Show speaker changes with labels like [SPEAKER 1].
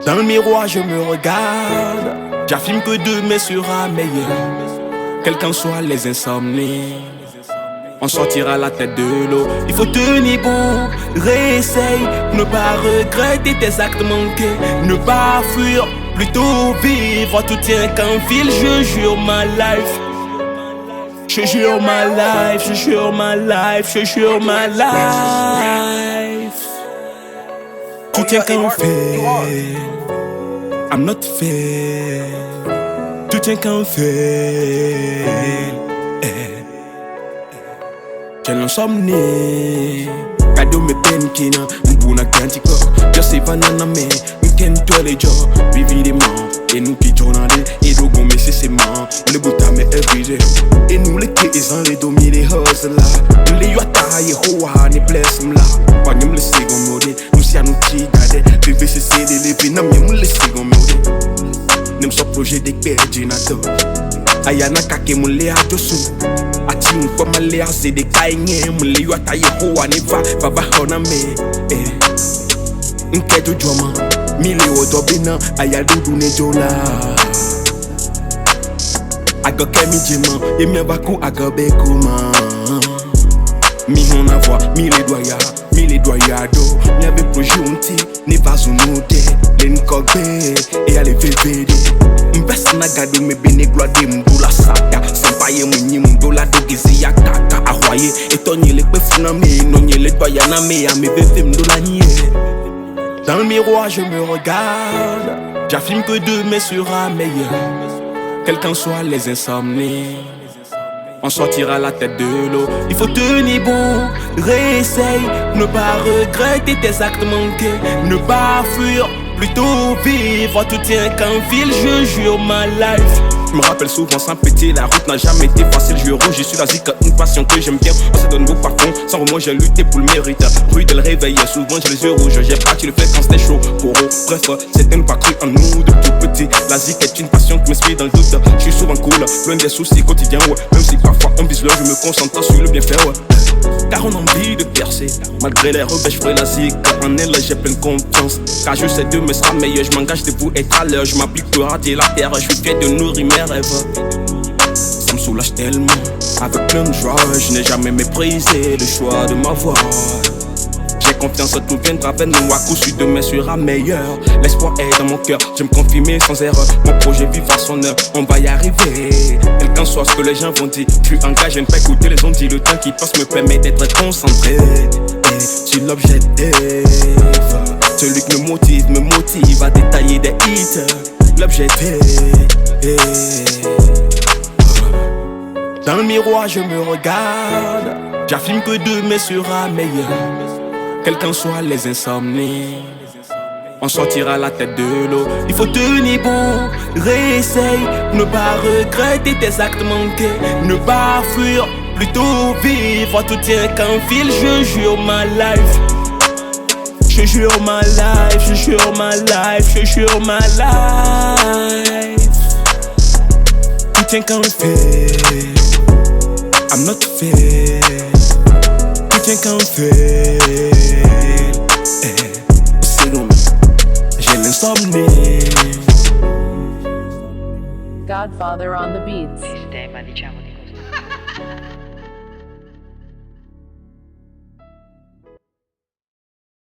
[SPEAKER 1] Dans le miroir je me regarde, j'affirme que demain sera meilleur. Quels qu'en soient les insomnies, on sortira la tête de l'eau. Il faut tenir bon, réessaye, ne pas regretter tes actes manqués, ne pas fuir, plutôt vivre. Tout tient qu'un fil, je jure ma life. Je jure ma life, je jure ma life, je jure ma life. Tout tient qu'un fil, I'm not fair. Tout tient qu'un fil. J'ai l'insomnie, cadeau me peine qui n'a m'bouna quantico. Je sais pas nana mais m'ken toi les gens, évidemment. Et nous qui journalés, et nous gomme c'est man, le bouta me everyday. Et nous les kids en les domi les hustle là. Nous les yota et hoa ne bless m'la. Pas nous le second mode, nous si à nous qui gade. Bébé c'est des levis, non mais nous le second mode. Nous sommes projet des perdus nato. Ayana kake mule adosu. Ati mkwa male ase de kainye mule yu ataye hoa ne va hona me. Nkejo joma mile odobina ayadudu ne jola. Aga kemi jema emi abaku aga bekuma. Mi hona voix mile doya do. Mi ave projet unti ne pas unode. Len kogbe e ale vevede. Mbest na gado me bene gloade mdola saka. Sempaye mwenye mdola dogezi ya kaka. Ahwaye etonye le pefuna me nonye le doya na me ya me veve mdola nye. Dans le miroir je me regarde, j'affirme que demain sera meilleur. Quels qu'en soient les insomnies, on sortira la tête de l'eau. Il faut tenir bon, réessaye, ne pas regretter tes actes manqués, ne pas fuir, plutôt vivre. Tout tient qu'un fil, je jure ma life. Je me rappelle souvent sans péter, la route n'a jamais été facile. Je rouge, je suis la zik, une passion que j'aime bien. On se donne beau par contre, sans remords j'ai lutté pour le mérite. Rue de le réveil, souvent j'ai les yeux rouges. J'ai battu le fait quand c'était chaud. Pour eux, bref, c'était pas cru en nous de tout petit. La zik est une passion qui m'inspire dans le doute. Je suis souvent cool, loin des soucis quotidiens, ouais. Même si parfois on vise l'heure, je me concentre sur le bienfait, ouais. Car on a envie de percer, malgré les rebelles, je ferai la zik. En elle, j'ai pleine confiance. Car je sais demain sera meilleur, je m'engage debout être à l'heure. Je m'applique pour rater la terre, je suis fier de nourrir mes rêves. Ça me soulage tellement, avec plein de joie. Je n'ai jamais méprisé le choix de ma voix. J'ai confiance, tout viendra avec nous. À coup sûr, demain sera meilleur. L'espoir est dans mon cœur, je me confirmer sans erreur. Mon projet vit à son heure, on va y arriver. Quel qu'en soit ce que les gens vont dire, je suis engagé, ne pas écouter les ondes. Le temps qui passe me permet d'être concentré sur l'objectif. Celui qui me motive à détailler des hits. L'objectif. Dans le miroir je me regarde, j'affirme que demain sera meilleur. Quels qu'en soient les insomnies, on sortira la tête de l'eau. Il faut tenir bon, réessaye, ne pas regretter tes actes manqués, ne pas fuir, plutôt vivre. Tout tient qu'un fil, je jure ma life. Je jure ma life, je jure ma life, je jure ma life. Tout tient qu'un fil, I'm not fair. Tout tient qu'un fil. C'est long, j'ai l'insomnie.
[SPEAKER 2] Godfather on the beats.
[SPEAKER 3] Sistema, diciamo di